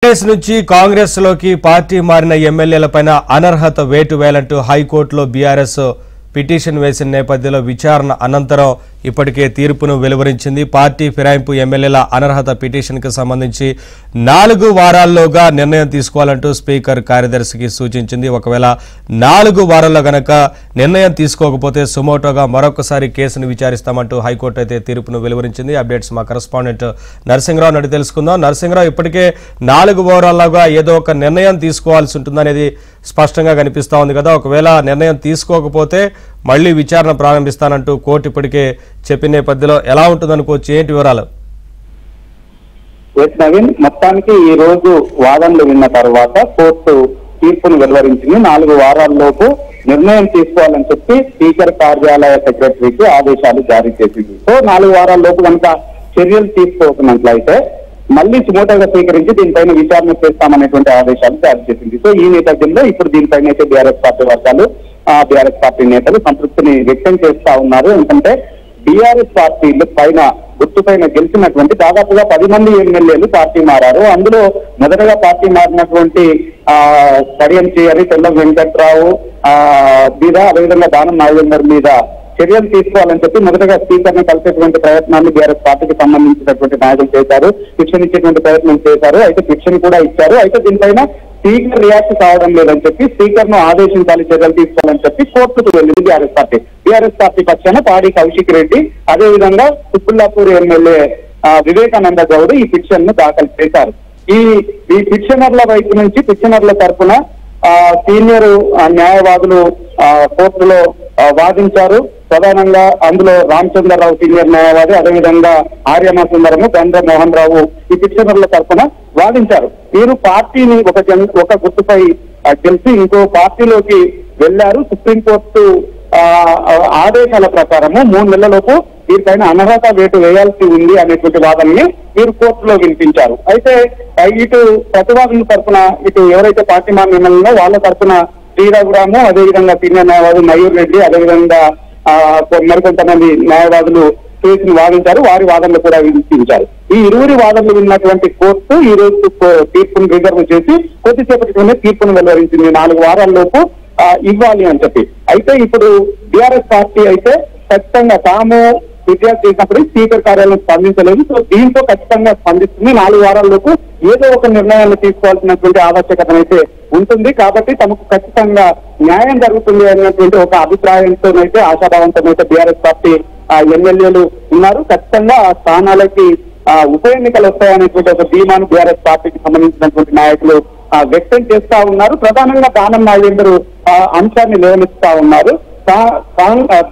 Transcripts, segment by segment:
కాంగ్రెస్ నుంచి కాంగ్రెస్ లోకి పార్టీ మారిన ఎమ్మెల్యేలపైన అనర్హత వేటు వేయాలంటూ హైకోర్టులో బీఆర్ఎస్ పిటిషన్ వేసిన నేపథ్యంలో విచారణ అనంతరం ఇప్పటికే తీర్పును వెలువరించింది. పార్టీ ఫిరాయింపు ఎమ్మెల్యేల అనర్హత పిటిషన్కి సంబంధించి 4 వారాల్లోగా నిర్ణయం తీసుకోవాలంటూ స్పీకర్ కార్యదర్శికి సూచించింది. ఒకవేళ 4 వారాల్లో గనక నిర్ణయం తీసుకోకపోతే సుమోటోగా మరొకసారి కేసును విచారిస్తామంటూ హైకోర్టు అయితే తీర్పును వెలువరించింది. అప్డేట్స్ మా కరెస్పాండెంట్ నరసింహరావు నడి తెలుసుకుందాం. నరసింహరావు, ఇప్పటికే 4 వారాల్లోగా ఏదో ఒక నిర్ణయం తీసుకోవాల్సి ఉంటుందనేది స్పష్టంగా కనిపిస్తా ఉంది కదా. ఒకవేళ నిర్ణయం తీసుకోకపోతే మళ్లీ విచారణ ప్రారంభిస్తానంటూ కోర్టు ఇప్పటికే చెప్పిన నేపథ్యంలో ఎలా ఉంటుందనుకోవచ్చు, ఏంటి వివరాలు? నవీన్, మొత్తానికి ఈ రోజు వాదనలు విన్న తర్వాత కోర్టు తీర్పును వెలువరించింది. 4 వారాల్లోపు నిర్ణయం తీసుకోవాలని చెప్పి స్పీకర్ కార్యాలయ సెక్రటరీకి ఆదేశాలు జారీ చేసింది. సో 4 వారాల్లోపు కనుక చర్యలు తీసుకోకున్నట్లయితే మళ్లీ సుమోటోగా స్వీకరించి దీనిపైన విచారణ చేస్తామనేటువంటి ఆదేశాలు జారీ చేసింది. సో ఈ నేపథ్యంలో ఇప్పుడు దీనిపైన అయితే బీఆర్ఎస్ పార్టీ వర్గాలు, బీఆర్ఎస్ పార్టీ నేతలు సంతృప్తిని వ్యక్తం చేస్తా ఉన్నారు. ఎందుకంటే బీఆర్ఎస్ పార్టీ పైన గుర్తుపైన గెలిచినటువంటి దాదాపుగా 10 మంది ఎమ్మెల్యేలు పార్టీ మారారు. అందులో మొదటగా పార్టీ మారినటువంటి కడియం చేయని తెల్లం వెంకట్రావు మీద, అదేవిధంగా దానం నాగేందర్ మీద చర్యలు తీసుకోవాలని చెప్పి మొదటగా స్పీకర్ ని కలిసేటువంటి ప్రయత్నాన్ని బీఆర్ఎస్ పార్టీకి సంబంధించినటువంటి నాయకులు చేశారు. శిక్షణ ఇచ్చేటువంటి ప్రయత్నం చేశారు. అయితే శిక్షణ కూడా ఇచ్చారు. అయితే దీనిపైన స్పీకర్ రియాక్ట్ కావడం లేదని చెప్పి స్పీకర్ ను ఆదేశించాలి, చర్యలు తీసుకోవాలని చెప్పి కోర్టుకు వెళ్ళింది బీఆర్ఎస్ పార్టీ. బీఆర్ఎస్ పార్టీ పక్షాన పాడి కౌశిక్ రెడ్డి, అదేవిధంగా కుత్బుల్లాపూర్ ఎమ్మెల్యే వివేకానంద గౌడ్ ఈ పిటిషన్ ను దాఖలు చేశారు. ఈ పిటిషనర్ల వైపు నుంచి, పిటిషనర్ల తరఫున సీనియర్ న్యాయవాదులు కోర్టులో వాదించారు. ప్రధానంగా అందులో రామచంద్రరావు సీనియర్ న్యాయవాది, అదేవిధంగా ఆర్యమ సుందరము, చంద్ర మోహన్ రావు ఈ పిటిషనర్ల తరఫున వాదించారు. మీరు పార్టీని ఒక గుర్తుపై గెలిచి ఇంకో పార్టీలోకి వెళ్లారు. సుప్రీంకోర్టు ఆదేశాల ప్రకారము 3 నెలలలోపు వీరిపైన అనర్హత వేటు వేయాల్సి ఉంది అనేటువంటి వాదనని మీరు కోర్టులో వినిపించారు. అయితే ఇటు ప్రతివాదుల తరఫున, ఇటు ఎవరైతే పార్టీ మారిన వాళ్ళ తరఫున శ్రీరఘురాము, అదేవిధంగా సీనియర్ న్యాయవాది మయూర్ రెడ్డి, అదేవిధంగా మరికొంతమంది న్యాయవాదులు కేసును వాదించారు. వారి వాదనలు కూడా వినిపించారు. ఈ 20 వాదనలు విన్నటువంటి కోర్టు ఈ రోజు తీర్పును రిజర్వ్ చేసి కొద్దిసేపటిలోనే తీర్పును వెలువరించింది. 4 వారాల్లోపు ఇవ్వాలి అని చెప్పి. అయితే ఇప్పుడు బీఆర్ఎస్ పార్టీ అయితే ఖచ్చితంగా తాము ఫిర్యాదు చేసినప్పుడు స్పీకర్ కార్యాలయం స్పందించలేదు. సో దీంతో ఖచ్చితంగా స్పందిస్తుంది. 4 వారాల్లోపు ఏదో ఒక నిర్ణయాన్ని తీసుకోవాల్సినటువంటి ఆవశ్యకత అయితే ఉంటుంది. కాబట్టి తమకు ఖచ్చితంగా న్యాయం జరుగుతుంది అన్నటువంటి ఒక అభిప్రాయంతోనైతే, ఆశాభావంతోనైతే బీఆర్ఎస్ పార్టీ ఎమ్మెల్యేలు ఉన్నారు. ఖచ్చితంగా ఆ స్థానాలకి ఉప ఎన్నికలు వస్తాయనేటువంటి ఒక ధీమాను బీఆర్ఎస్ పార్టీకి సంబంధించినటువంటి నాయకులు వ్యక్తం చేస్తా ఉన్నారు. ప్రధానంగా దానం నాగేందర్ అంశాన్ని లేవనెత్తుతా ఉన్నారు.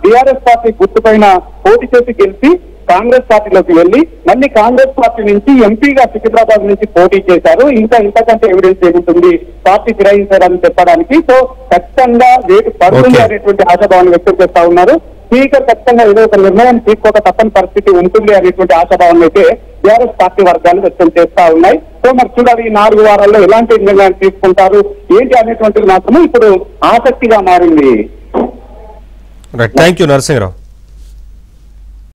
బీఆర్ఎస్ పార్టీ గుర్తుపైన పోటీ చేసి గెలిచి కాంగ్రెస్ పార్టీలోకి వెళ్లి మళ్ళీ కాంగ్రెస్ పార్టీ నుంచి ఎంపీగా సికింద్రాబాద్ నుంచి పోటీ చేశారు. ఇంతకంటే ఎవిడెన్స్ ఏముంటుంది పార్టీ ఫిరాయించారని చెప్పడానికి? సో ఖచ్చితంగా వేటు పడుతుంది అనేటువంటి ఆశాభావాన్ని వ్యక్తం చేస్తా ఉన్నారు. స్పీకర్ ఖచ్చితంగా ఏదో ఒక నిర్ణయం తీసుకోక తప్పని పరిస్థితి ఉంటుంది అనేటువంటి ఆశాభావాన్ని అయితే బీఆర్ఎస్ పార్టీ వర్గాలు వ్యక్తం చేస్తా ఉన్నాయి. సో మరి చూడాలి ఈ 4 వారాల్లో ఎలాంటి నిర్ణయాలు తీసుకుంటారు ఏంటి అనేటువంటిది మాత్రమే ఇప్పుడు ఆసక్తిగా మారింది. Thank you Narasimharao.